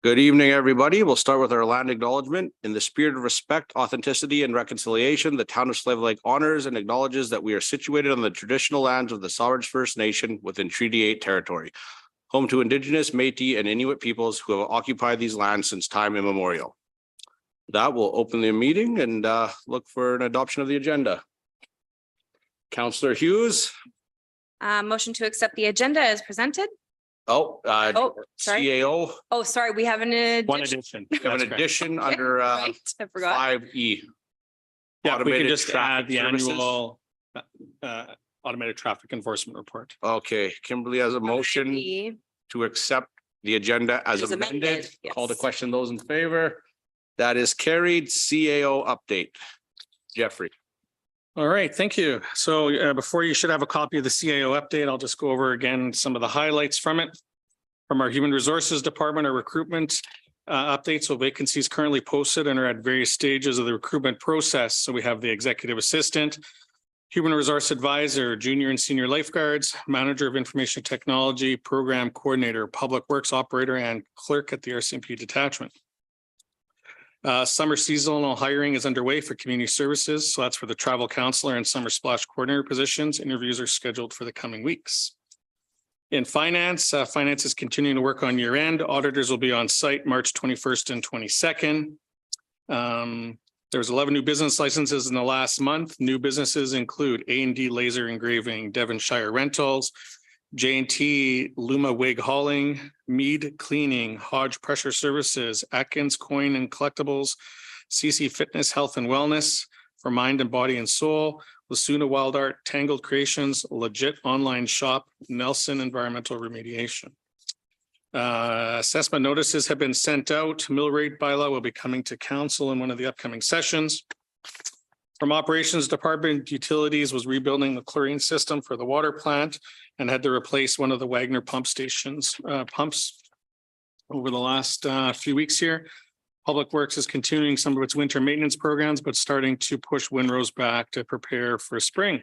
Good evening, everybody. We'll start with our land acknowledgement. In the spirit of respect, authenticity, and reconciliation, the town of Slave Lake honors and acknowledges that we are situated on the traditional lands of the Sawridge First Nation within Treaty 8 territory, home to Indigenous, Métis, and Inuit peoples who have occupied these lands since time immemorial. That will open the meeting and look for an adoption of the agenda. Councillor Hughes. Motion to accept the agenda as presented. Sorry. CAO. Oh, sorry, we have One addition. We have an addition under Right, I forgot. 5E. Yeah, we can Automated just traffic add the services. annual automated traffic enforcement report. Okay, Kimberly has a motion B. to accept the agenda as As amended, amended. yes. Call to question those in favor. That is carried. CAO update. Jeffrey. All right, thank you. So before you should have a copy of the CAO update, I'll just go over again some of the highlights from it. From our Human Resources Department, our recruitment updates. So vacancies currently posted and are at various stages of the recruitment process. So we have the executive assistant, human resource advisor, junior and senior lifeguards, manager of information technology, program coordinator, public works operator, and clerk at the RCMP detachment. Summer seasonal hiring is underway for community services. So that's for the travel counselor and summer splash coordinator positions. Interviews are scheduled for the coming weeks. In finance, finance is continuing to work on year end. Auditors will be on site March 21st and 22nd. There was 11 new business licenses in the last month. New businesses include A&D Laser Engraving, Devonshire Rentals, J&T Luma Wig Hauling, Mead Cleaning, Hodge Pressure Services, Atkins Coin and Collectibles, CC Fitness Health and Wellness for Mind and Body and Soul, Lasuna Wild Art, Tangled Creations, Legit Online Shop, Nelson Environmental Remediation. Assessment notices have been sent out. Mill rate bylaw will be coming to council in one of the upcoming sessions. From Operations Department, Utilities was rebuilding the chlorine system for the water plant and had to replace one of the Wagner pump stations pumps over the last few weeks here. Public Works is continuing some of its winter maintenance programs, but starting to push windrows back to prepare for spring.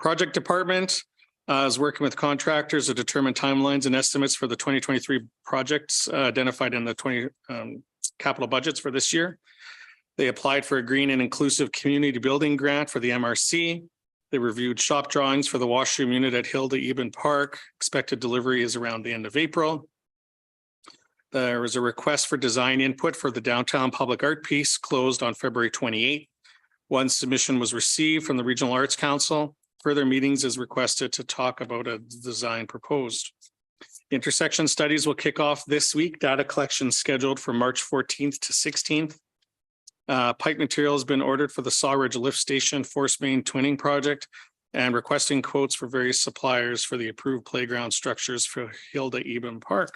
Project Department is working with contractors to determine timelines and estimates for the 2023 projects identified in the 20 capital budgets for this year. They applied for a green and inclusive community building grant for the MRC. They reviewed shop drawings for the washroom unit at Hilda Eben Park. Expected delivery is around the end of April. There was a request for design input for the downtown public art piece closed on February 28th. One submission was received from the Regional Arts Council. Further meetings is requested to talk about a design proposed. Intersection studies will kick off this week. Data collection scheduled for March 14th to 16th. Pipe material has been ordered for the Sawridge Lift Station Force Main Twinning Project and requesting quotes for various suppliers for the approved playground structures for Hilda Eben Park.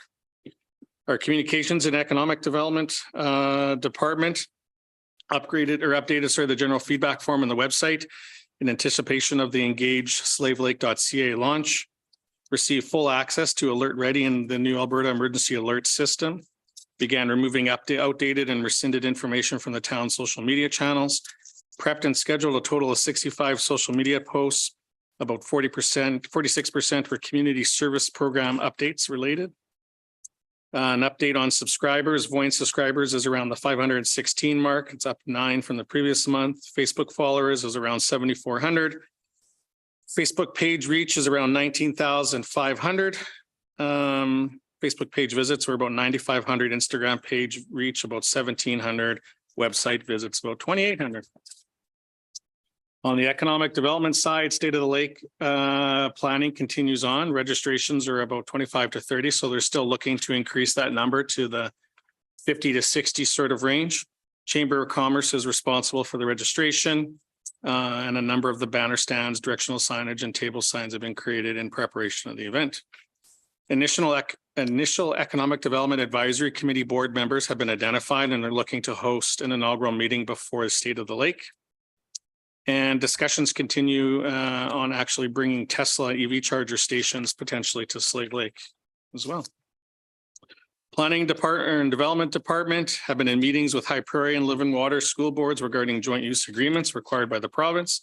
Our Communications and Economic Development Department updated the general feedback form on the website in anticipation of the Engage SlaveLake.ca launch. Received full access to Alert Ready in the new Alberta Emergency Alert System. Began removing outdated and rescinded information from the town's social media channels. Prepped and scheduled a total of 65 social media posts. About 46% were community service program updates related. An update on subscribers. Voyant subscribers is around the 516 mark. It's up 9 from the previous month. Facebook followers is around 7,400. Facebook page reach is around 19,500. Facebook page visits were about 9,500. Instagram page reach about 1,700. Website visits about 2,800. On the economic development side, State of the Lake planning continues on. Registrations are about 25 to 30. So they're still looking to increase that number to the 50 to 60 sort of range. Chamber of Commerce is responsible for the registration and a number of the banner stands, directional signage and table signs have been created in preparation of the event. Initial Economic Development Advisory Committee board members have been identified and are looking to host an inaugural meeting before the State of the Lake. And discussions continue on actually bringing Tesla EV charger stations potentially to Slave Lake as well. Planning Department and Development Department have been in meetings with High Prairie and Living Water school boards regarding joint use agreements required by the province.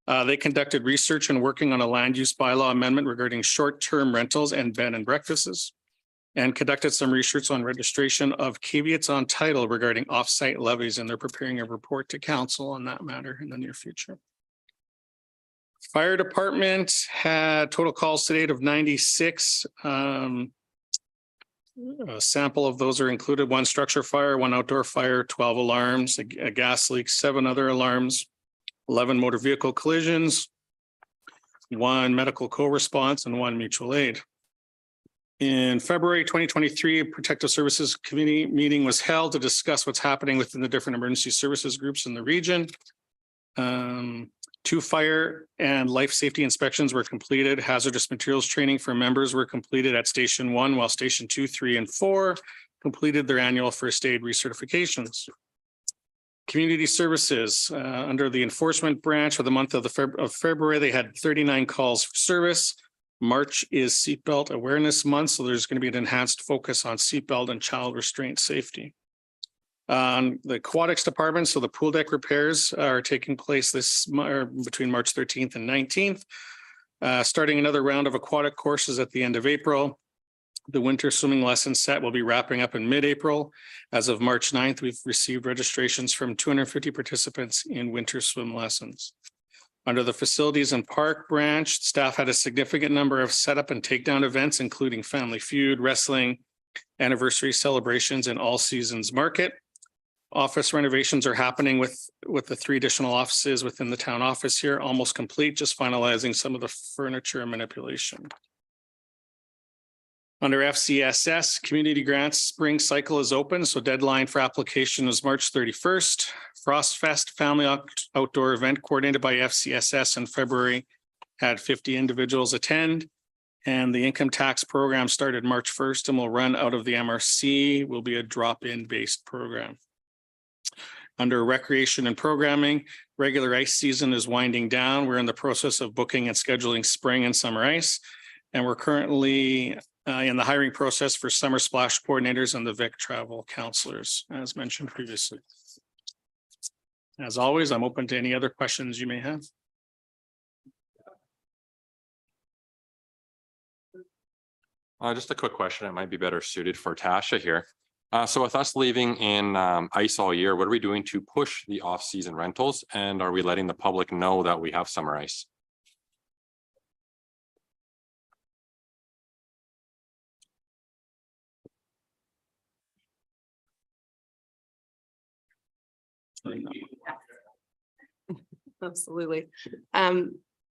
They conducted research and working on a land use bylaw amendment regarding short-term rentals and bed and breakfasts. and conducted some research on registration of caveats on title regarding off-site levies, and they're preparing a report to council on that matter in the near future. Fire department had total calls to date of 96. A sample of those are included: 1 structure fire, 1 outdoor fire, 12 alarms, a gas leak, 7 other alarms, 11 motor vehicle collisions, 1 medical co-response, and 1 mutual aid. In February 2023, a Protective Services Committee meeting was held to discuss what's happening within the different emergency services groups in the region. 2 fire and life safety inspections were completed. Hazardous materials training for members were completed at Station 1, while Station 2, 3, and 4 completed their annual first aid recertifications. Community services, under the enforcement branch for the month of February, they had 39 calls for service. March is seatbelt awareness month, so there's going to be an enhanced focus on seatbelt and child restraint safety. The aquatics department, so the pool deck repairs are taking place between March 13th and 19th. Starting another round of aquatic courses at the end of April. The winter swimming lesson set will be wrapping up in mid-April. As of March 9th, we've received registrations from 250 participants in winter swim lessons. Under the facilities and park branch, staff had a significant number of setup and takedown events, including Family Feud, wrestling, anniversary celebrations, and all seasons market. Office renovations are happening with the 3 additional offices within the town office here, almost complete, just finalizing some of the furniture and manipulation. Under FCSS, community grants spring cycle is open, so deadline for application is March 31st. Frost Fest family outdoor event coordinated by FCSS in February had 50 individuals attend. And the income tax program started March 1st and will run out of the MRC, will be a drop-in based program. Under recreation and programming, regular ice season is winding down. We're in the process of booking and scheduling spring and summer ice. And we're currently in the hiring process for summer splash coordinators and the Vic travel counselors, as mentioned previously. As always, I'm open to any other questions you may have. Just a quick question. It might be better suited for Tasha here. So with us leaving in ice all year, what are we doing to push the off-season rentals? And are we letting the public know that we have summer ice? Absolutely.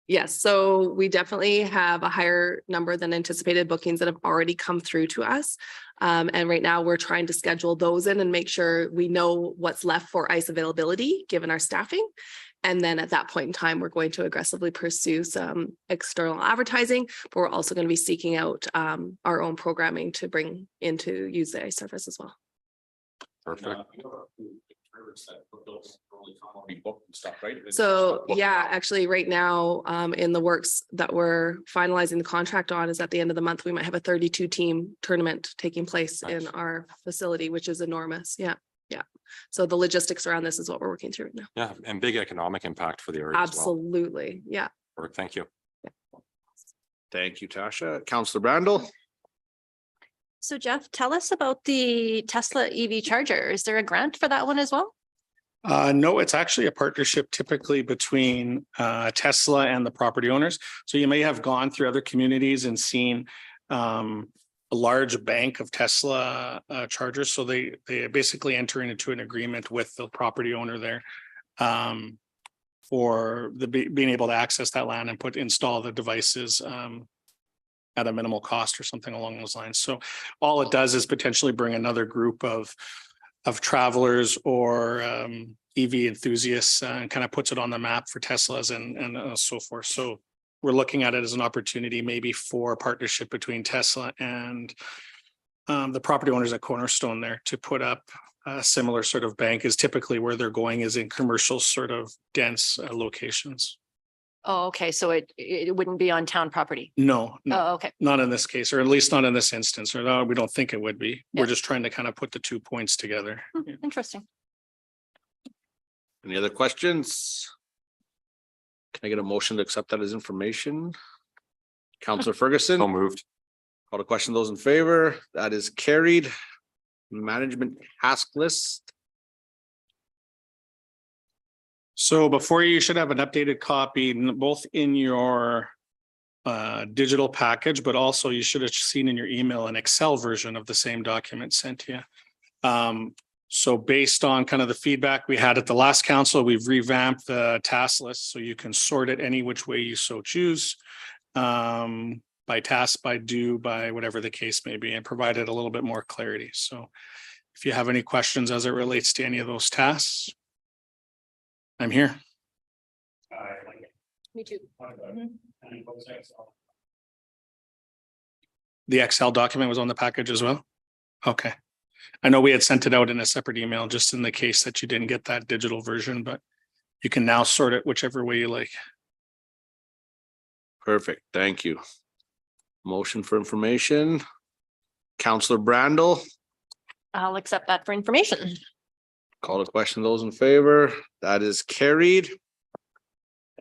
Yes, so we definitely have a higher number than anticipated bookings that have already come through to us. And right now we're trying to schedule those in and make sure we know what's left for ice availability, given our staffing. And then at that point in time, we're going to aggressively pursue some external advertising, but we're also going to be seeking out our own programming to bring into use the ice surface as well. Perfect. So yeah, actually right now in the works that we're finalizing the contract on is at the end of the month, we might have a 32 team tournament taking place in our facility, which is enormous. Yeah. Yeah. So the logistics around this is what we're working through right now. Yeah, and big economic impact for the area. Absolutely. Yeah. Perfect. Thank you. Thank you, Tasha. Councillor Brandel. So Jeff, tell us about the Tesla EV charger. Is there a grant for that one as well? No, it's actually a partnership typically between Tesla and the property owners. So you may have gone through other communities and seen a large bank of Tesla chargers. So they basically enter into an agreement with the property owner there for being able to access that land and install the devices at a minimal cost or something along those lines. So all it does is potentially bring another group of travelers or EV enthusiasts and kind of puts it on the map for Teslas and so forth. So we're looking at it as an opportunity maybe for a partnership between Tesla and the property owners at Cornerstone there to put up a similar sort of bank. Is typically where they're going is in commercial sort of dense locations. Oh, okay. So it wouldn't be on town property. No, Oh, okay. not in this case, or at least not in this instance, or no, we don't think it would be. Yeah. We're just trying to kind of put the 2 points together. Yeah. Interesting. Any other questions? Can I get a motion to accept that as information? Councillor Ferguson, So moved. Call to question those in favor. That is carried. Management task list. So before you should have an updated copy, both in your digital package, but also you should have seen in your email an Excel version of the same document sent to you. So based on kind of the feedback we had at the last council, we've revamped the task list so you can sort it any which way you so choose. By task, by due, by whatever the case may be, and provided a little bit more clarity. So if you have any questions as it relates to any of those tasks, I'm here. Me too. The Excel document was on the package as well? Okay. I know we had sent it out in a separate email, just in the case that you didn't get that digital version, but you can now sort it whichever way you like. Perfect. Thank you. Motion for information. Counselor Brandel, I'll accept that for information. call to question those in favor. That is carried.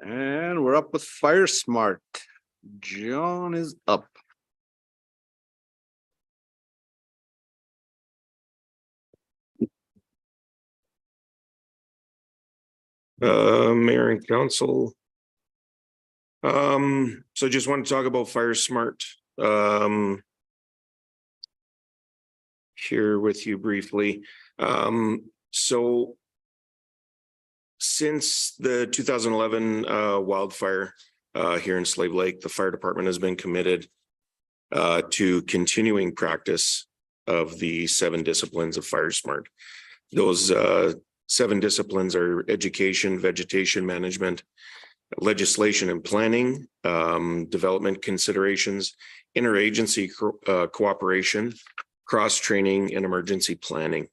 And we're up with Fire Smart. John is up. Mayor and council. So just want to talk about Fire Smart. Here with you briefly. So since the 2011 wildfire here in Slave Lake, the fire department has been committed to continuing practice of the 7 disciplines of Fire Smart. Those 7 disciplines are education, vegetation management, legislation and planning, development considerations, interagency cooperation, cross-training, and emergency planning.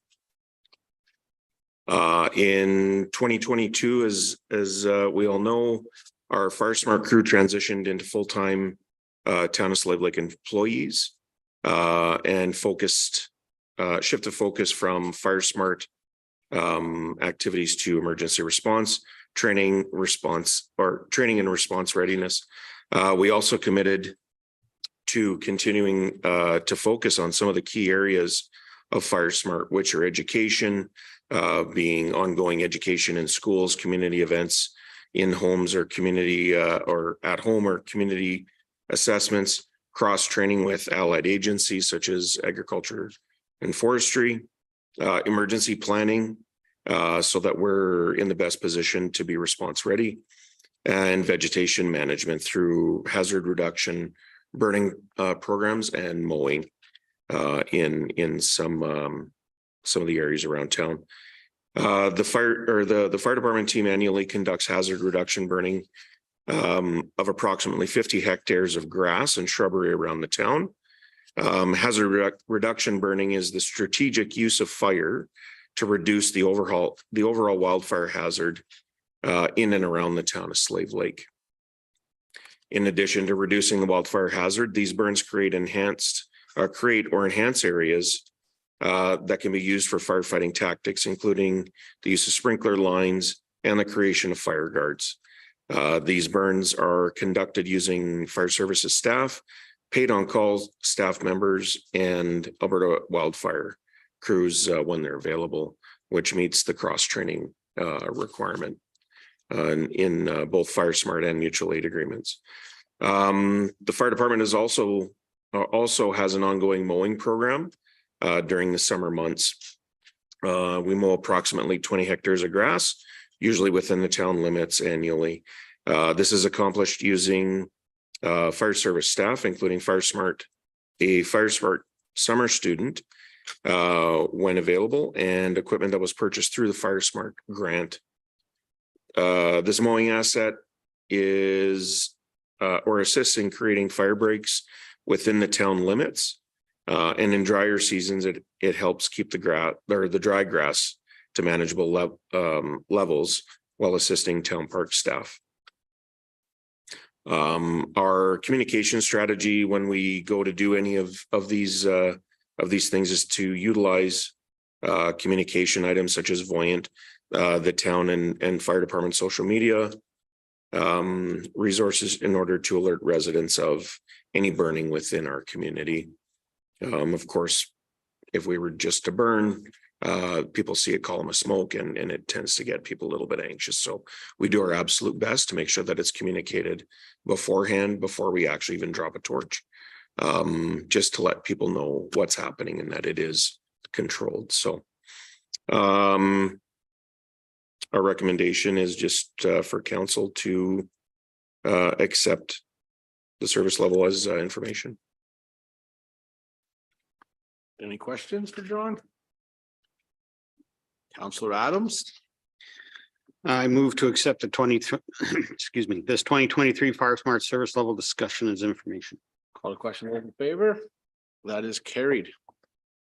In 2022, as we all know, our Fire Smart crew transitioned into full-time Town of Slave Lake employees and shifted focus from Fire Smart activities to emergency response, training and response readiness. We also committed to continuing to focus on some of the key areas of Fire Smart, which are education, being ongoing education in schools, community events, in homes or community or at home or community assessments, cross-training with allied agencies such as agriculture and forestry, emergency planning, so that we're in the best position to be response ready, and vegetation management through hazard reduction, burning programs, and mowing in some of the areas around town. The fire department team annually conducts hazard reduction burning of approximately 50 hectares of grass and shrubbery around the town. Hazard reduction burning is the strategic use of fire to reduce the overall wildfire hazard in and around the town of Slave Lake. In addition to reducing the wildfire hazard, these burns create or enhance areas that can be used for firefighting tactics, including the use of sprinkler lines and the creation of fire guards. These burns are conducted using fire services staff, paid on call staff members, and Alberta wildfire crews when they're available, which meets the cross-training requirement in both Fire Smart and mutual aid agreements. The fire department is also has an ongoing mowing program during the summer months. We mow approximately 20 hectares of grass, usually within the town limits annually. This is accomplished using fire service staff, including Fire Smart, a Fire Smart summer student when available, and equipment that was purchased through the Fire Smart grant. This mowing asset is or assists in creating fire breaks within the town limits. And in drier seasons, it helps keep the dry grass to manageable levels while assisting town park staff. Our communication strategy when we go to do any of these things is to utilize communication items such as Voyant, the town and fire department social media resources in order to alert residents of any burning within our community. Of course, if we were just to burn, people see a column of smoke and it tends to get people a little bit anxious. So we do our absolute best to make sure that it's communicated beforehand, before we actually even drop a torch, just to let people know what's happening and that it is controlled. So our recommendation is just for council to accept the service level as information. Any questions for John? Counselor Adams? I move to accept the excuse me, this 2023 Fire Smart Service Level discussion as information. Call the question, all in favor? That is carried.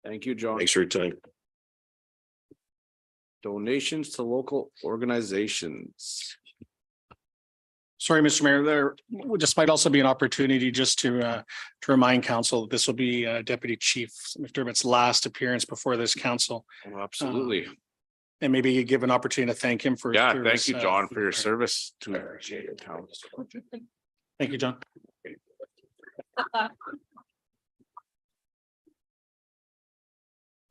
Thank you, John. Thanks for your time. Donations to local organizations. Sorry, Mr. Mayor, there just might also be an opportunity just to remind council that this will be Deputy Chief McDermott's last appearance before this council. Oh, absolutely. And maybe you give an opportunity to thank him for. Yeah, for thank his, you, John, for your service to your town. Thank you, John.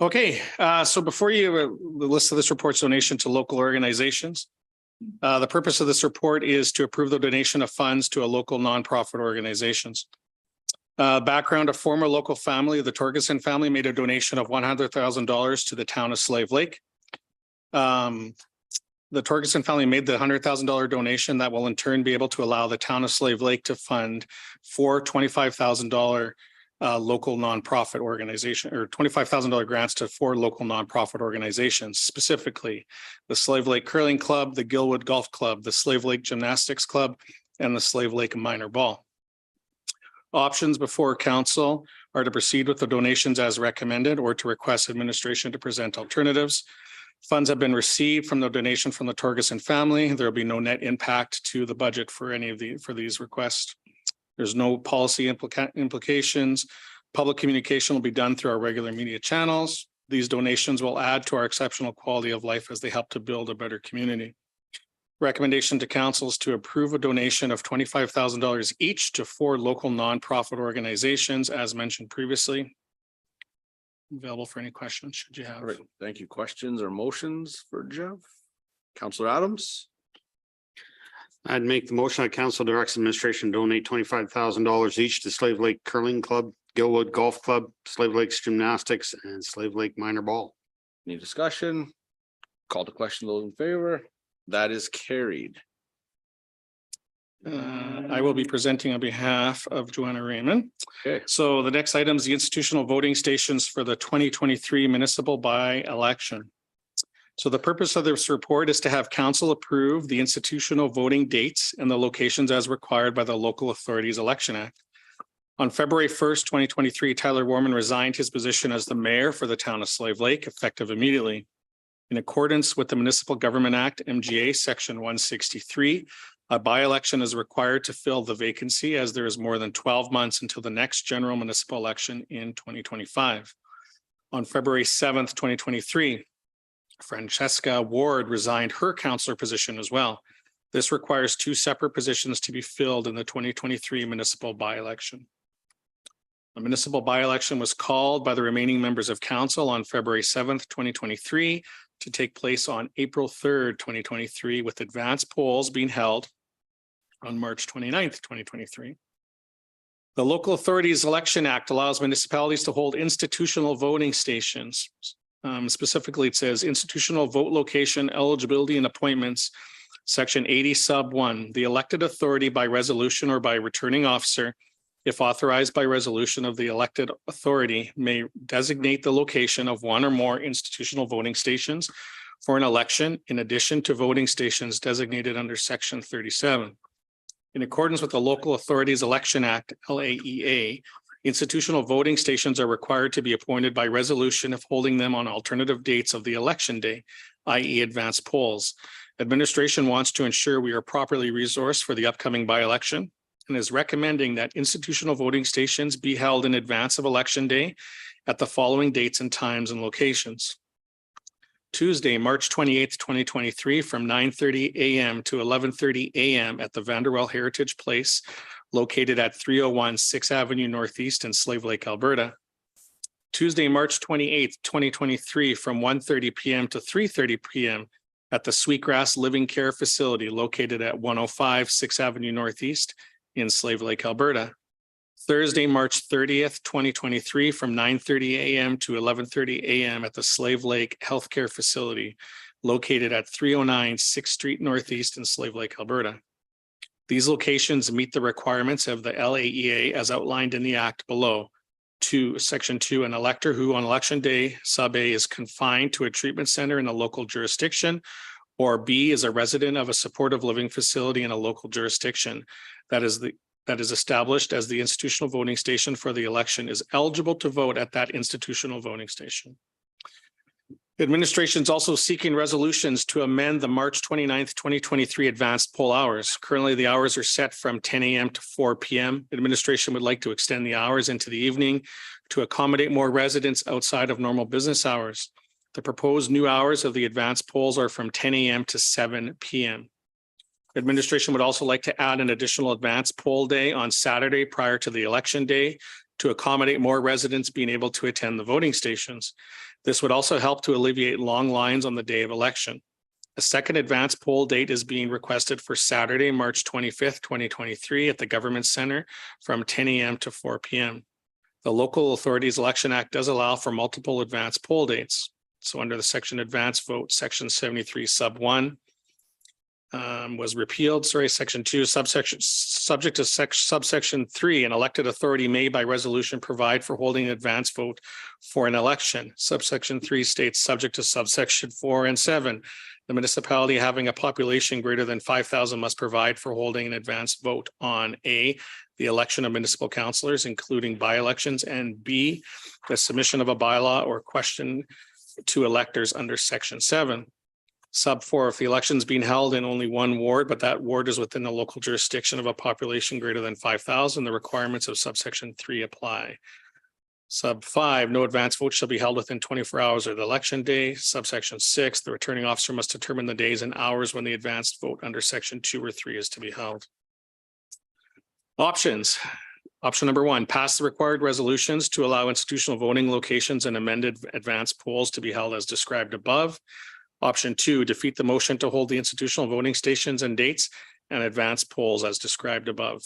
Okay, so before you, the list of this report's donation to local organizations. The purpose of this report is to approve the donation of funds to a local nonprofit organizations. Background, a former local family, the Torgerson family, made a donation of $100,000 to the town of Slave Lake. The Torgerson family made the $100,000 donation that will in turn be able to allow the town of Slave Lake to fund 4 $25,000 local nonprofit organization, or $25,000 grants to 4 local nonprofit organizations, specifically the Slave Lake Curling Club, the Gilwood Golf Club, the Slave Lake Gymnastics Club, and the Slave Lake Minor Ball. Options before council are to proceed with the donations as recommended or to request administration to present alternatives. Funds have been received from the donation from the Torgerson family. There will be no net impact to the budget for any of for these requests. There's no policy implications. Public communication will be done through our regular media channels. These donations will add to our exceptional quality of life as they help to build a better community. Recommendation to council is to approve a donation of $25,000 each to 4 local nonprofit organizations, as mentioned previously. Available for any questions should you have. All right, thank you. Questions or motions for Jeff? Counselor Adams? I'd make the motion that council directs administration to donate $25,000 each to Slave Lake Curling Club, Gilwood Golf Club, Slave Lakes Gymnastics, and Slave Lake Minor Ball. Any discussion? Call the question, those in favor? That is carried. I will be presenting on behalf of Joanna Raymond. Okay. So the next item is the institutional voting stations for the 2023 municipal by-election. So the purpose of this report is to have council approve the institutional voting dates and the locations as required by the Local Authorities Election Act. On February 1st, 2023, Tyler Warman resigned his position as the mayor for the town of Slave Lake, effective immediately. In accordance with the Municipal Government Act, MGA Section 163, a by-election is required to fill the vacancy as there is more than 12 months until the next general municipal election in 2025. On February 7th, 2023, Francesca Ward resigned her councillor position as well. This requires 2 separate positions to be filled in the 2023 municipal by-election. The municipal by-election was called by the remaining members of council on February 7th, 2023 to take place on April 3rd, 2023, with advanced polls being held on March 29th, 2023. The Local Authorities Election Act allows municipalities to hold institutional voting stations. Specifically, it says institutional vote location, eligibility and appointments, section 80 sub 1, the elected authority by resolution or by returning officer, if authorized by resolution of the elected authority, may designate the location of 1 or more institutional voting stations for an election in addition to voting stations designated under section 37. In accordance with the Local Authorities Election Act, LAEA, institutional voting stations are required to be appointed by resolution if holding them on alternative dates of the election day, i.e. advanced polls. Administration wants to ensure we are properly resourced for the upcoming by-election and is recommending that institutional voting stations be held in advance of election day at the following dates and times and locations. Tuesday, March 28th, 2023, from 9:30 a.m. to 11:30 a.m. at the Vanderwell Heritage Place located at 301 6th Avenue Northeast in Slave Lake, Alberta. Tuesday, March 28th, 2023, from 1:30 PM to 3:30 PM at the Sweetgrass Living Care Facility located at 105 6th Avenue Northeast in Slave Lake, Alberta. Thursday, March 30th, 2023, from 9:30 AM to 11:30 AM at the Slave Lake Healthcare Facility located at 309 6th Street Northeast in Slave Lake, Alberta. These locations meet the requirements of the LAEA as outlined in the Act below. Section 2, an elector who on election day, sub A, is confined to a treatment center in a local jurisdiction, or B, is a resident of a supportive living facility in a local jurisdiction that is established as the institutional voting station for the election, is eligible to vote at that institutional voting station. Administration is also seeking resolutions to amend the March 29th, 2023 advanced poll hours. Currently, the hours are set from 10 AM to 4 PM. Administration would like to extend the hours into the evening to accommodate more residents outside of normal business hours. The proposed new hours of the advanced polls are from 10 AM to 7 PM. Administration would also like to add an additional advanced poll day on Saturday prior to the election day to accommodate more residents being able to attend the voting stations. This would also help to alleviate long lines on the day of election. A second advance poll date is being requested for Saturday, March 25th, 2023 at the Government Center from 10 AM to 4 PM. The Local Authorities Election Act does allow for multiple advance poll dates. So under the section advance vote, section 73 sub 1 was repealed. Section 2 subject to subsection 3, an elected authority may by resolution provide for holding an advance vote for an election. Subsection 3 states subject to subsection 4 and 7. The municipality having a population greater than 5,000 must provide for holding an advance vote on A, the election of municipal councillors, including by-elections, and B, the submission of a bylaw or question to electors under section 7. Sub 4, if the election is being held in only one ward, but that ward is within the local jurisdiction of a population greater than 5,000, the requirements of subsection 3 apply. Sub 5, no advance vote shall be held within 24 hours of the election day. Subsection 6, the returning officer must determine the days and hours when the advanced vote under section 2 or 3 is to be held. Options. Option number 1, pass the required resolutions to allow institutional voting locations and amended advance polls to be held as described above. Option 2, defeat the motion to hold the institutional voting stations and dates and advance polls as described above.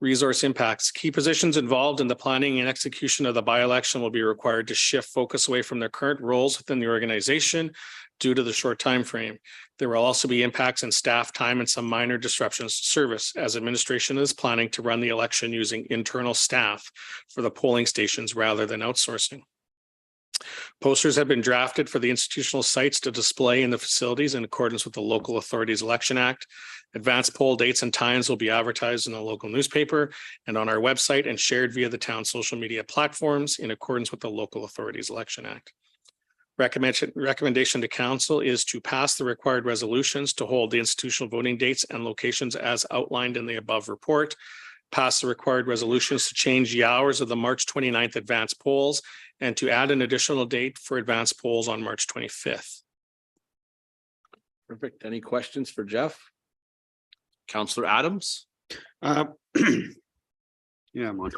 Resource impacts. Key positions involved in the planning and execution of the by-election will be required to shift focus away from their current roles within the organization due to the short time frame. There will also be impacts in staff time and some minor disruptions to service as administration is planning to run the election using internal staff for the polling stations rather than outsourcing. Posters have been drafted for the institutional sites to display in the facilities in accordance with the Local Authorities Election Act. Advanced poll dates and times will be advertised in the local newspaper and on our website and shared via the town social media platforms in accordance with the Local Authorities Election Act. Recommendation to council is to pass the required resolutions to hold the institutional voting dates and locations as outlined in the above report. Pass the required resolutions to change the hours of the March 29th advance polls and to add an additional date for advance polls on March 25th. Perfect. Any questions for Jeff? Councillor Adams? Yeah, I'm on.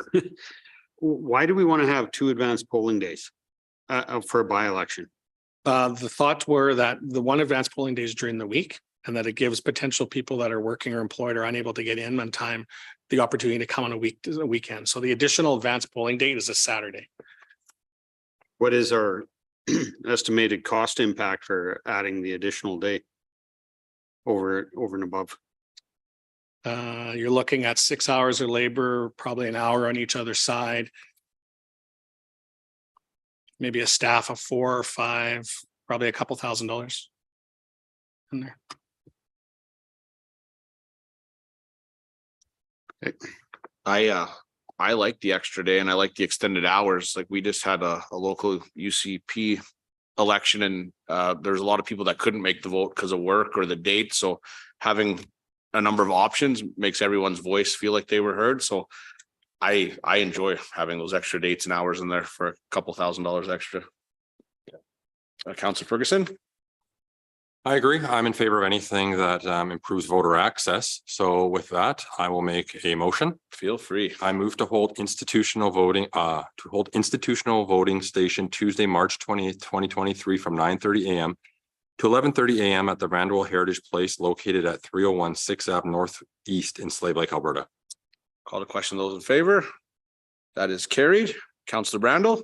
Why do we want to have 2 advanced polling days for a by-election? The thoughts were that the one advance polling day is during the week and that it gives potential people that are working or employed or unable to get in on time the opportunity to come on a weekend. So the additional advance polling date is a Saturday. What is our estimated cost impact for adding the additional day over and above? You're looking at 6 hours of labor, probably an hour on each other side. Maybe a staff of 4 or 5, probably a couple $1,000 in there. I like the extra day and I like the extended hours. Like we just had a local UCP election and there's a lot of people that couldn't make the vote because of work or the date. So having a number of options makes everyone's voice feel like they were heard. So I enjoy having those extra dates and hours in there for a couple $1,000 extra. Councillor Ferguson? I agree. I'm in favor of anything that improves voter access. So with that, I will make a motion. Feel free. I move to hold institutional voting station Tuesday, March 20th, 2023 from 9:30 a.m. to 11:30 a.m. at the Randall Heritage Place located at 301 6th Ave Northeast in Slave Lake, Alberta. Call to question those in favor. That is carried. Councillor Brandel.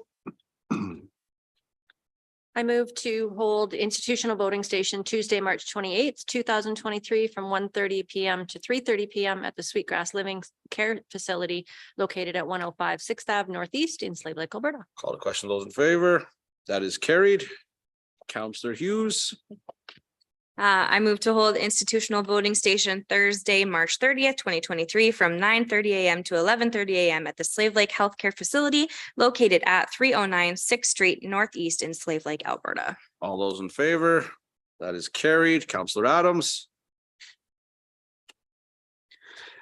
I move to hold institutional voting station Tuesday, March 28th, 2023 from 1:30 PM to 3:30 PM at the Sweetgrass Living Care Facility located at 105 6th Ave Northeast in Slave Lake, Alberta. Call to question those in favor. That is carried. Councillor Hughes. I move to hold institutional voting station Thursday, March 30th, 2023 from 9:30 a.m. to 11:30 a.m. at the Slave Lake Healthcare Facility located at 309 6th Street Northeast in Slave Lake, Alberta. All those in favor. That is carried. Councillor Adams.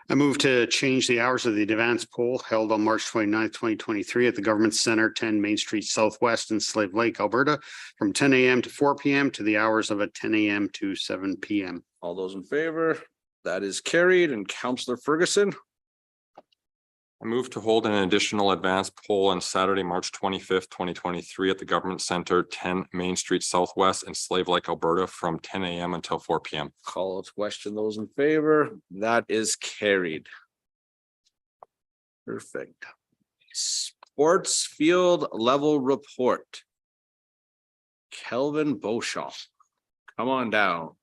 I move to change the hours of the advance poll held on March 29th, 2023 at the Government Center, 10 Main Street Southwest in Slave Lake, Alberta, from 10 a.m. to 4 p.m. to the hours of 10 a.m. to 7 p.m. All those in favor. That is carried. And Councillor Ferguson. I move to hold an additional advance poll on Saturday, March 25th, 2023 at the Government Center, 10 Main Street Southwest in Slave Lake, Alberta from 10 a.m. until 4 p.m. Call to question those in favor. That is carried. Perfect. Sports field level report. Kelvin Beauchamp. Come on down.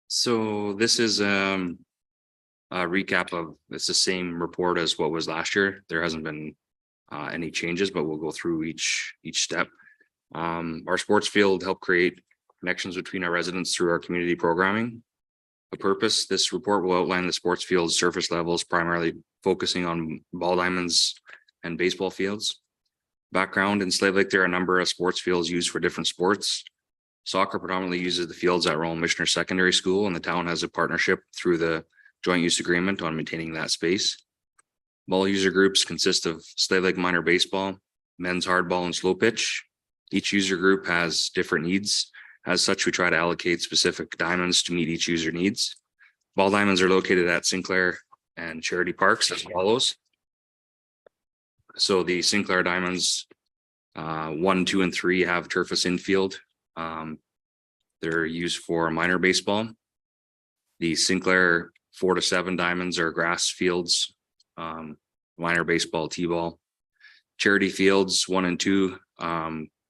So this is a recap of, it's the same report as what was last year. There hasn't been any changes, but we'll go through each step. Our sports field helped create connections between our residents through our community programming. The purpose, this report will outline the sports field's surface levels, primarily focusing on ball diamonds and baseball fields. Background, in Slave Lake, there are a number of sports fields used for different sports. Soccer predominantly uses the fields at Royal Missioner Secondary School, and the town has a partnership through the joint use agreement on maintaining that space. Ball user groups consist of Slave Lake minor baseball, men's hardball, and slow pitch. Each user group has different needs. As such, we try to allocate specific diamonds to meet each user needs. Ball diamonds are located at Sinclair and Charity Parks as follows. So the Sinclair diamonds, 1, 2, and 3 have turfus infield. They're used for minor baseball. The Sinclair 4 to 7 diamonds are grass fields, minor baseball, t-ball. Charity fields 1 and 2,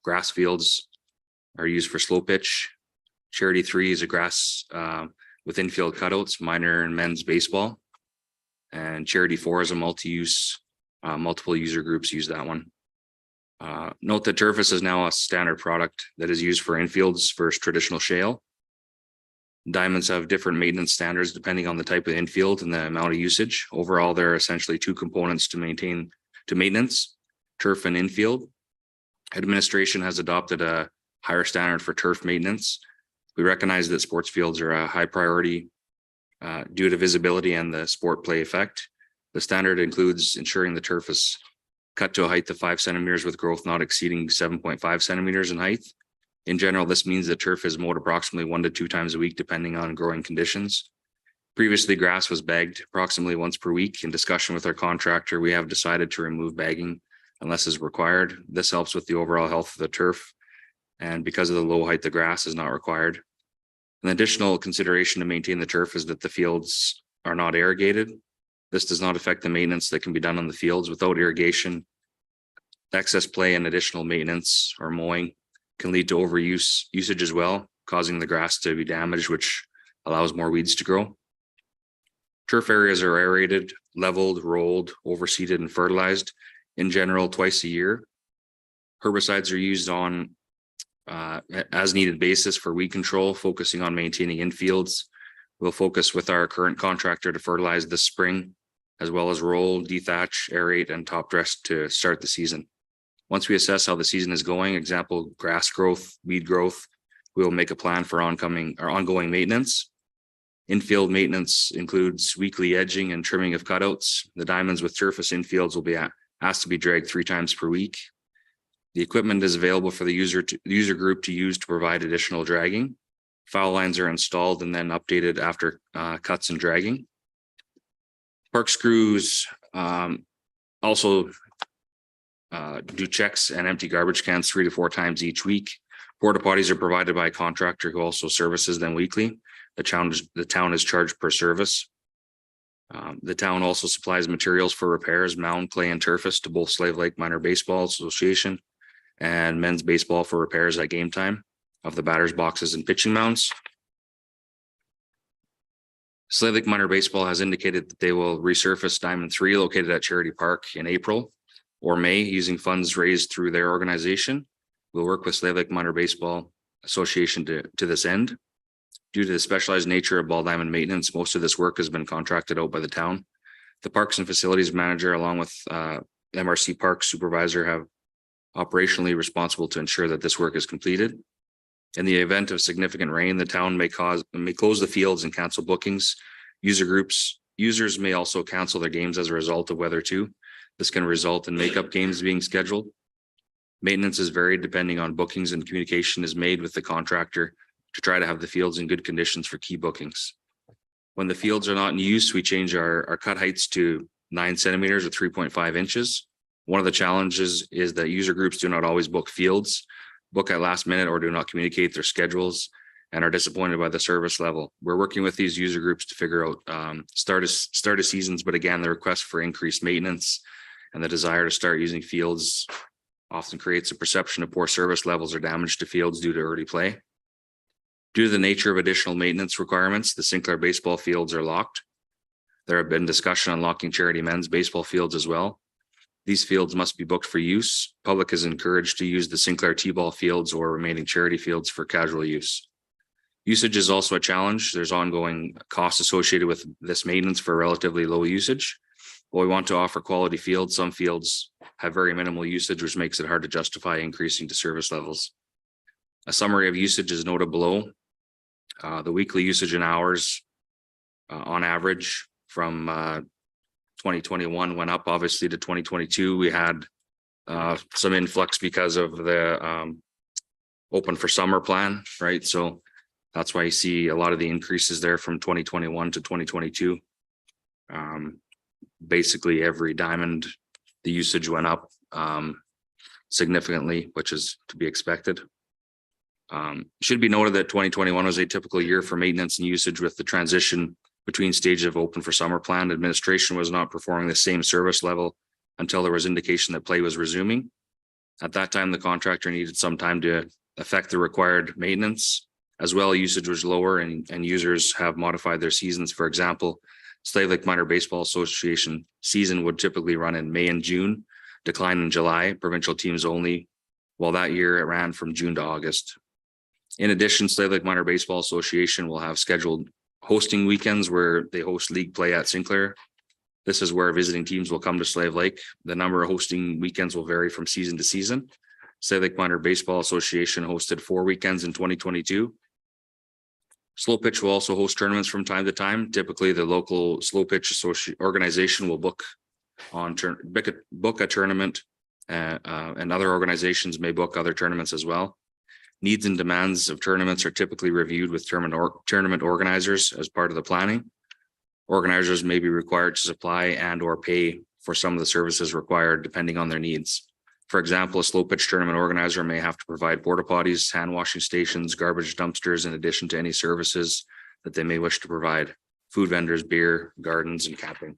grass fields are used for slow pitch. Charity 3 is a grass with infield cutouts, minor and men's baseball. And Charity 4 is a multi-use, multiple user groups use that one. Note that turfus is now a standard product that is used for infields versus traditional shale. Diamonds have different maintenance standards depending on the type of infield and the amount of usage. Overall, there are essentially 2 components to maintenance, turf and infield. Administration has adopted a higher standard for turf maintenance. We recognize that sports fields are a high priority due to visibility and the sport play effect. The standard includes ensuring the turf is cut to a height of 5 centimeters with growth not exceeding 7.5 centimeters in height. In general, this means the turf is mowed approximately 1 to 2 times a week, depending on growing conditions. Previously, grass was bagged approximately once per week. In discussion with our contractor, we have decided to remove bagging unless is required. This helps with the overall health of the turf. And because of the low height, the grass is not required. An additional consideration to maintain the turf is that the fields are not irrigated. This does not affect the maintenance that can be done on the fields. Without irrigation, excess play and additional maintenance or mowing can lead to usage as well, causing the grass to be damaged, which allows more weeds to grow. Turf areas are aerated, leveled, rolled, overseeded, and fertilized in general twice a year. Herbicides are used on as needed basis for weed control, focusing on maintaining infields. We'll focus with our current contractor to fertilize this spring, as well as roll, dethatch, aerate, and top dress to start the season. Once we assess how the season is going, example, grass growth, weed growth, we will make a plan for ongoing maintenance. Infield maintenance includes weekly edging and trimming of cutouts. The diamonds with turfus infields will be has to be dragged 3 times per week. The equipment is available for the user group to use to provide additional dragging. Foul lines are installed and then updated after cuts and dragging. Park screws also do checks and empty garbage cans 3 to 4 times each week. Porta potties are provided by a contractor who also services them weekly. The town is charged per service. The town also supplies materials for repairs, mound, clay, and turfus to both Slave Lake Minor Baseball Association and men's baseball for repairs at game time of the batters boxes and pitching mounds. Slave Lake Minor Baseball has indicated that they will resurface Diamond 3 located at Charity Park in April or May using funds raised through their organization. We'll work with Slave Lake Minor Baseball Association to this end. Due to the specialized nature of ball diamond maintenance, most of this work has been contracted out by the town. The Parks and Facilities Manager, along with MRC Park Supervisor, have operationally responsible to ensure that this work is completed. In the event of significant rain, the town may close the fields and cancel bookings. Users may also cancel their games as a result of weather too. This can result in makeup games being scheduled. Maintenance is varied depending on bookings, and communication is made with the contractor to try to have the fields in good conditions for key bookings. When the fields are not in use, we change our cut heights to 9 centimeters or 3.5 inches. One of the challenges is that user groups do not always book fields, book at last minute, or do not communicate their schedules and are disappointed by the service level. We're working with these user groups to figure out start of seasons, but again, the request for increased maintenance and the desire to start using fields often creates a perception of poor service levels or damage to fields due to early play. Due to the nature of additional maintenance requirements, the Sinclair baseball fields are locked. There have been discussion on locking Charity men's baseball fields as well. These fields must be booked for use. Public is encouraged to use the Sinclair T-ball fields or remaining Charity fields for casual use. Usage is also a challenge. There's ongoing costs associated with this maintenance for relatively low usage. While we want to offer quality fields, some fields have very minimal usage, which makes it hard to justify increasing to service levels. A summary of usage is noted below. The weekly usage in hours on average from 2021 went up obviously to 2022. We had some influx because of the open for summer plan, right? So that's why you see a lot of the increases there from 2021 to 2022. Basically every diamond, the usage went up significantly, which is to be expected. Should be noted that 2021 was a typical year for maintenance and usage with the transition between stages of open for summer plan. Administration was not performing the same service level until there was indication that play was resuming. At that time, the contractor needed some time to affect the required maintenance. As well, usage was lower and users have modified their seasons. For example, Slave Lake Minor Baseball Association season would typically run in May and June, decline in July, provincial teams only, while that year it ran from June to August. In addition, Slave Lake Minor Baseball Association will have scheduled hosting weekends where they host league play at Sinclair. This is where visiting teams will come to Slave Lake. The number of hosting weekends will vary from season to season. Slave Lake Minor Baseball Association hosted 4 weekends in 2022. Slow Pitch will also host tournaments from time to time. Typically, the local Slow Pitch organization will book a tournament, and other organizations may book other tournaments as well. Needs and demands of tournaments are typically reviewed with tournament organizers as part of the planning. Organizers may be required to supply and or pay for some of the services required depending on their needs. For example, a slow pitch tournament organizer may have to provide porta potties, hand washing stations, garbage dumpsters, in addition to any services that they may wish to provide: food vendors, beer, gardens, and camping.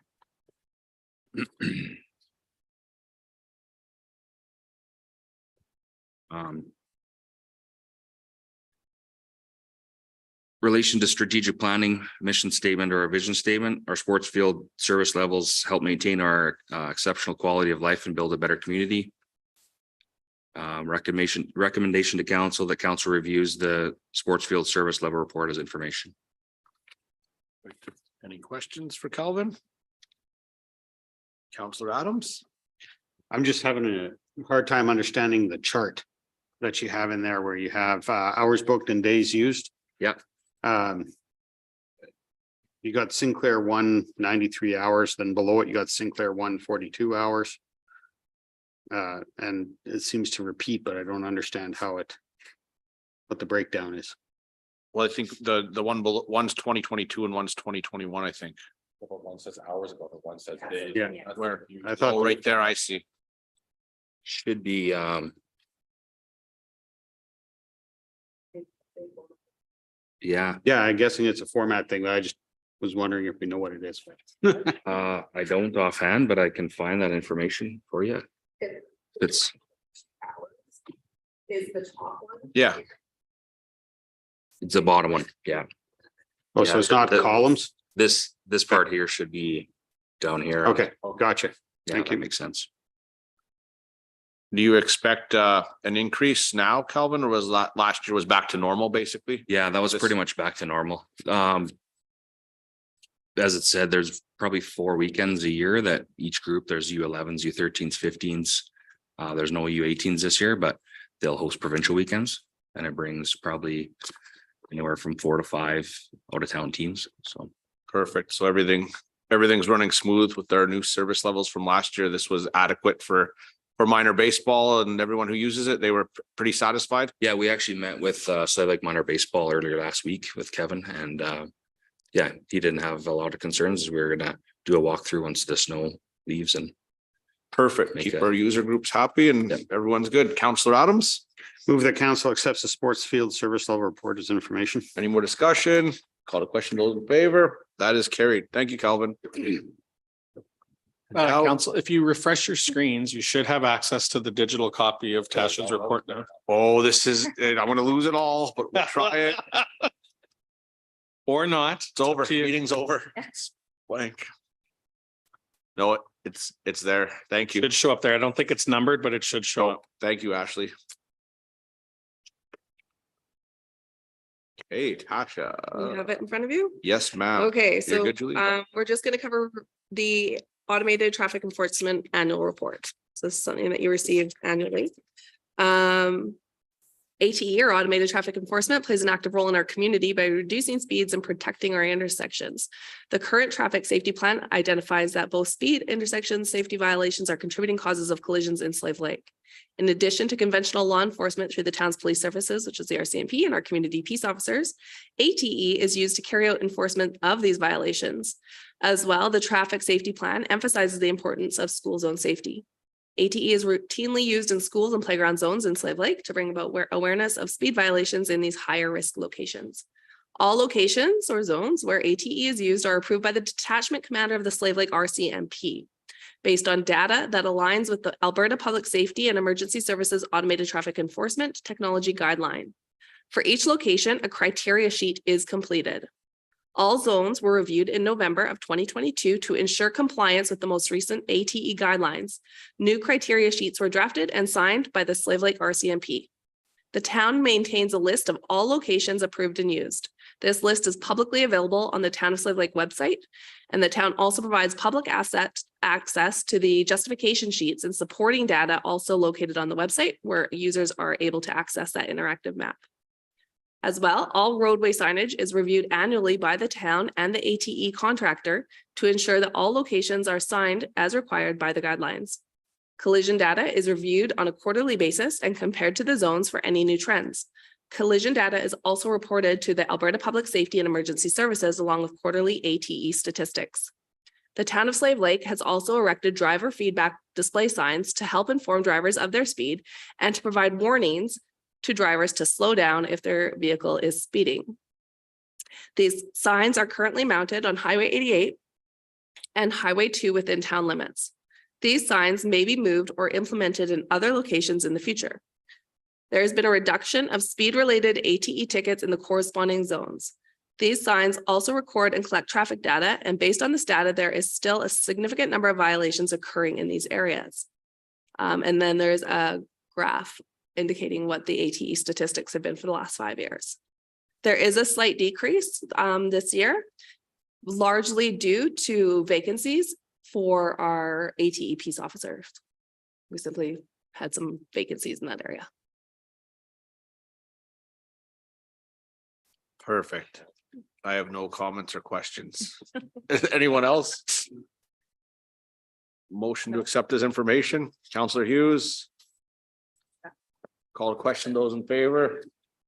Relation to strategic planning, mission statement, or a vision statement, our sports field service levels help maintain our exceptional quality of life and build a better community. Recommendation to council that council reviews the sports field service level report as information. Any questions for Calvin? Councillor Adams? I'm just having a hard time understanding the chart that you have in there where you have hours booked and days used. Yeah. You got Sinclair 193 hours, then below it you got Sinclair 142 hours. And it seems to repeat, but I don't understand what the breakdown is. Well, I think the one below, one's 2022 and one's 2021, I think. One says hours ago, one says days. Yeah. Where? I thought- Oh, right there, I see. Should be, yeah, Yeah, I'm guessing it's a format thing, but I just was wondering if we know what it is. I don't offhand, but I can find that information for you. It's, Is the top one. Yeah, it's the bottom one, yeah. Oh, so it's not the- columns? This part here should be down here. Okay, gotcha. Yeah, thank that you. makes sense. do you expect an increase now, Calvin, or was last year was back to normal, basically? Yeah, that was This- pretty much back to normal. As it said, there's probably 4 weekends a year that each group, there's U11s, U13s, 15s. There's no U18s this year, but they'll host provincial weekends and it brings probably anywhere from 4 to 5 out of town teams. So Perfect. So everything's running smooth with our new service levels from last year. This was adequate for minor baseball and everyone who uses it. They were pretty satisfied. yeah, we actually met with Slave Lake Minor Baseball earlier last week with Kevin and yeah, he didn't have a lot of concerns. We were gonna do a walkthrough once the snow leaves and Perfect. Make Keep a- our user groups happy and Yep. everyone's good. Counselor Adams, Move that council accepts the sports field service level report as information. any more discussion? Call to question, those in favor? That is carried. Thank you, Calvin. Now- Council, if you refresh your screens, you should have access to the digital copy of Tasha's report now. Oh, this is, I want to lose it all, but we'll try it. Or not. It's over. to you. Meeting's over. It's blank. No, it's there. Thank you. Should show up there. I don't think it's numbered, but it should show up. Thank you, Ashley. Hey, You Tasha. have it in front of you? Yes, ma'am. Okay, You're so good, Julie? we're just gonna cover the automated traffic enforcement annual report. So this is something that you receive annually. ATE or automated traffic enforcement plays an active role in our community by reducing speeds and protecting our intersections. The current traffic safety plan identifies that both speed intersections, safety violations are contributing causes of collisions in Slave Lake. In addition to conventional law enforcement through the town's police services, which is the RCMP and our community peace officers, ATE is used to carry out enforcement of these violations. As well, the traffic safety plan emphasizes the importance of school zone safety. ATE is routinely used in schools and playground zones in Slave Lake to bring about awareness of speed violations in these higher risk locations. All locations or zones where ATE is used are approved by the detachment commander of the Slave Lake RCMP based on data that aligns with the Alberta Public Safety and Emergency Services Automated Traffic Enforcement Technology Guideline. For each location, a criteria sheet is completed. All zones were reviewed in November of 2022 to ensure compliance with the most recent ATE guidelines. New criteria sheets were drafted and signed by the Slave Lake RCMP. The town maintains a list of all locations approved and used. This list is publicly available on the Town of Slave Lake website, and the town also provides public access to the justification sheets and supporting data also located on the website where users are able to access that interactive map. As well, all roadway signage is reviewed annually by the town and the ATE contractor to ensure that all locations are signed as required by the guidelines. Collision data is reviewed on a quarterly basis and compared to the zones for any new trends. Collision data is also reported to the Alberta Public Safety and Emergency Services along with quarterly ATE statistics. The town of Slave Lake has also erected driver feedback display signs to help inform drivers of their speed and to provide warnings to drivers to slow down if their vehicle is speeding. These signs are currently mounted on Highway 88 and Highway 2 within town limits. These signs may be moved or implemented in other locations in the future. There has been a reduction of speed-related ATE tickets in the corresponding zones. These signs also record and collect traffic data, and based on this data, there is still a significant number of violations occurring in these areas. And then there's a graph indicating what the ATE statistics have been for the last 5 years. There is a slight decrease this year, largely due to vacancies for our ATE peace officers. We simply had some vacancies in that area. Perfect. I have no comments or questions. Anyone else? Motion to accept this information. Counselor Hughes. Call to question those in favor.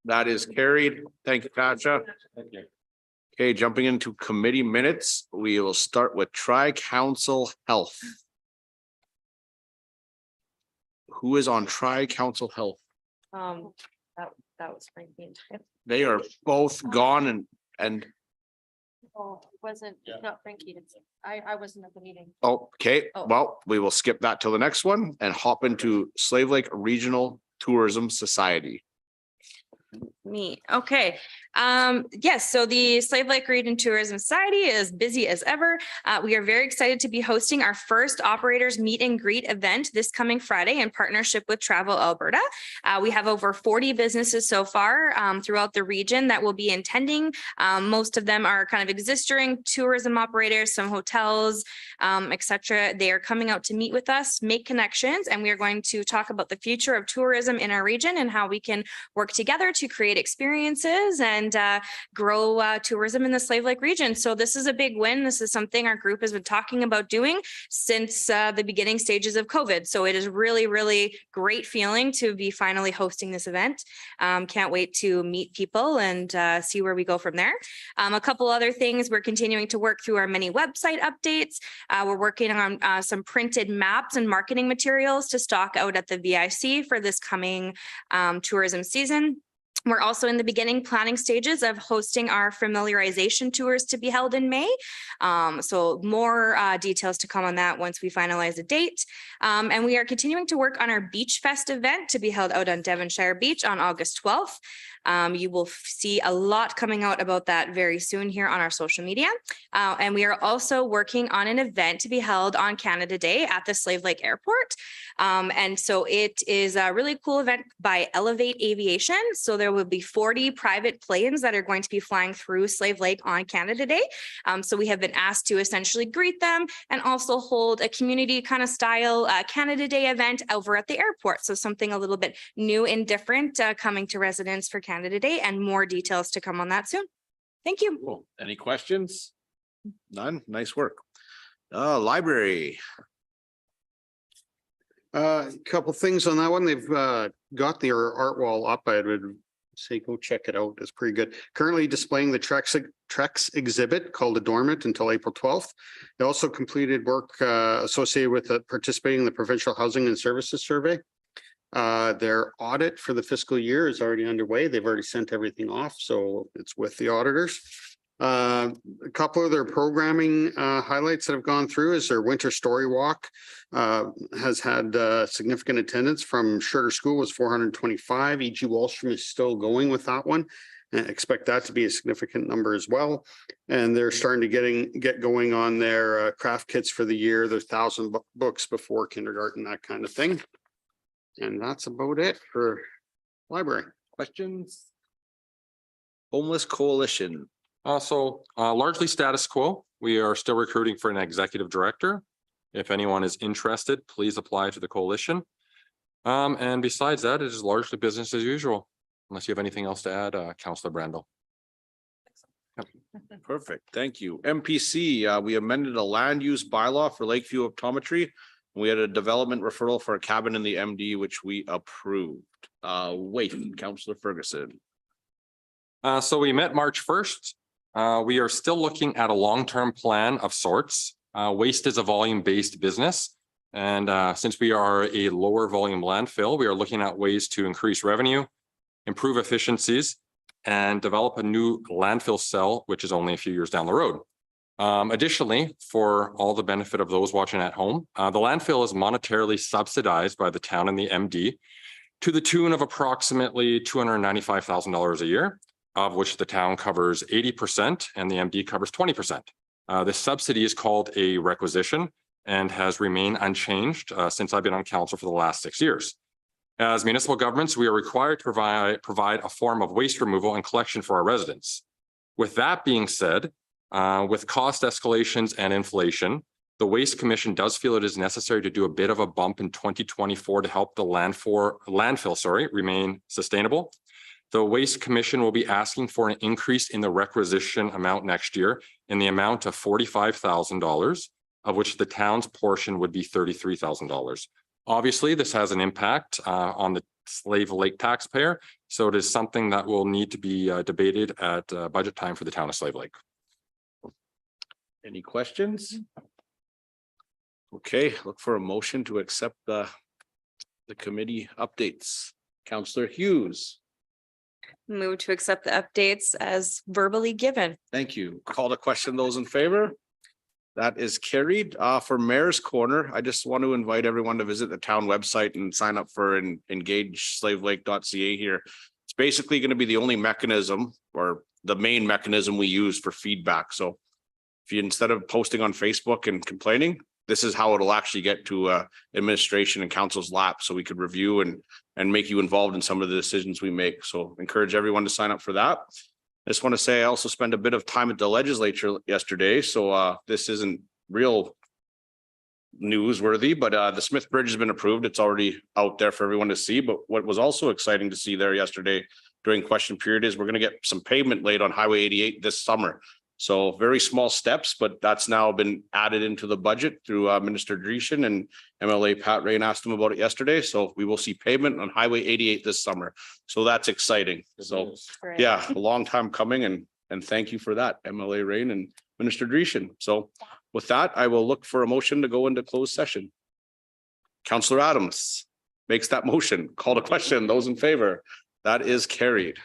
That is carried. Thank you, Kasia. Thank you. Okay, jumping into committee minutes, we will start with Tri-Council Health. Who is on Tri-Council Health? That was Frankie. They are both gone and Oh, wasn't, not Frankie. I wasn't at the meeting. okay, Oh. well, we will skip that till the next one and hop into Slave Lake Regional Tourism Society. Me, okay. Yes, so the Slave Lake Region Tourism Society is busy as ever. We are very excited to be hosting our first operators meet and greet event this coming Friday in partnership with Travel Alberta. We have over 40 businesses so far throughout the region that will be attending. Most of them are kind of existing tourism operators, some hotels, etc. They are coming out to meet with us, make connections, and we are going to talk about the future of tourism in our region and how we can work together to create experiences and grow tourism in the Slave Lake region. So this is a big win. This is something our group has been talking about doing since the beginning stages of COVID. So it is really, really great feeling to be finally hosting this event. Can't wait to meet people and see where we go from there. A couple other things, we're continuing to work through our many website updates. We're working on some printed maps and marketing materials to stock out at the VIC for this coming tourism season. We're also in the beginning planning stages of hosting our familiarization tours to be held in May. So more details to come on that once we finalize a date. And we are continuing to work on our Beach Fest event to be held out on Devonshire Beach on August 12th. You will see a lot coming out about that very soon here on our social media. And we are also working on an event to be held on Canada Day at the Slave Lake Airport. And so it is a really cool event by Elevate Aviation. So there will be 40 private planes that are going to be flying through Slave Lake on Canada Day. So we have been asked to essentially greet them and also hold a community kind of style Canada Day event over at the airport. So something a little bit new and different coming to residents for Canada Day, and more details to come on that soon. Thank you. Cool. Any questions? None? Nice work. Library. Couple things on that one. They've got their art wall up. I would say go check it out. It's pretty good. Currently displaying the Trex exhibit called Adornment until April 12th. They also completed work associated with participating in the Provincial Housing and Services Survey. Their audit for the fiscal year is already underway. They've already sent everything off, so it's with the auditors. A couple of their programming highlights that have gone through is their Winter Story Walk has had significant attendance from Sugar School was 425. E.G. Wallstrom is still going with that one. And expect that to be a significant number as well. And they're starting to get going on their craft kits for the year. There's 1,000 books before kindergarten, that kind of thing. And that's about it for library. Questions? Homeless Coalition. Largely status quo. We are still recruiting for an executive director. If anyone is interested, please apply to the coalition. And besides that, it is largely business as usual, unless you have anything else to add, Councillor Brandel. Perfect. Thank you. MPC, we amended a land use bylaw for Lakeview Optometry. We had a development referral for a cabin in the MD, which we approved. Councillor Ferguson. So we met March 1st. We are still looking at a long-term plan of sorts. Waste is a volume-based business. And since we are a lower volume landfill, we are looking at ways to increase revenue, improve efficiencies, and develop a new landfill cell, which is only a few years down the road. Additionally, for all the benefit of those watching at home, the landfill is monetarily subsidized by the town and the MD to the tune of approximately $295,000 a year, of which the town covers 80% and the MD covers 20%. This subsidy is called a requisition and has remained unchanged since I've been on council for the last 6 years. As municipal governments, we are required to provide a form of waste removal and collection for our residents. With that being said, with cost escalations and inflation, the Waste Commission does feel it is necessary to do a bit of a bump in 2024 to help the landfill remain sustainable. The Waste Commission will be asking for an increase in the requisition amount next year in the amount of $45,000 of which the town's portion would be $33,000. Obviously, this has an impact on the Slave Lake taxpayer, so it is something that will need to be debated at budget time for the town of Slave Lake. Any questions? Okay, look for a motion to accept the committee updates. Counselor Hughes, Move to accept the updates as verbally given. thank you. Call to question, those in favor? That is carried. For Mayor's Corner, I just want to invite everyone to visit the town website and sign up for engageslavellake.ca here. It's basically going to be the only mechanism or the main mechanism we use for feedback. So if you, instead of posting on Facebook and complaining, this is how it'll actually get to administration and council's lap, so we could review and make you involved in some of the decisions we make. So encourage everyone to sign up for that. I just want to say I also spent a bit of time at the legislature yesterday, so this isn't real newsworthy, but the Smith Bridge has been approved. It's already out there for everyone to see. But what was also exciting to see there yesterday during question period is we're going to get some pavement laid on Highway 88 this summer. So very small steps, but that's now been added into the budget through Minister Dreeshen, and MLA Pat Rain asked him about it yesterday. So we will see pavement on Highway 88 this summer. So that's exciting. So yeah, a long time coming, and thank you for that, MLA Rain and Minister Dreeshen. So with that, I will look for a motion to go into closed session. Councillor Adams makes that motion. Call to question, those in favor. That is carried.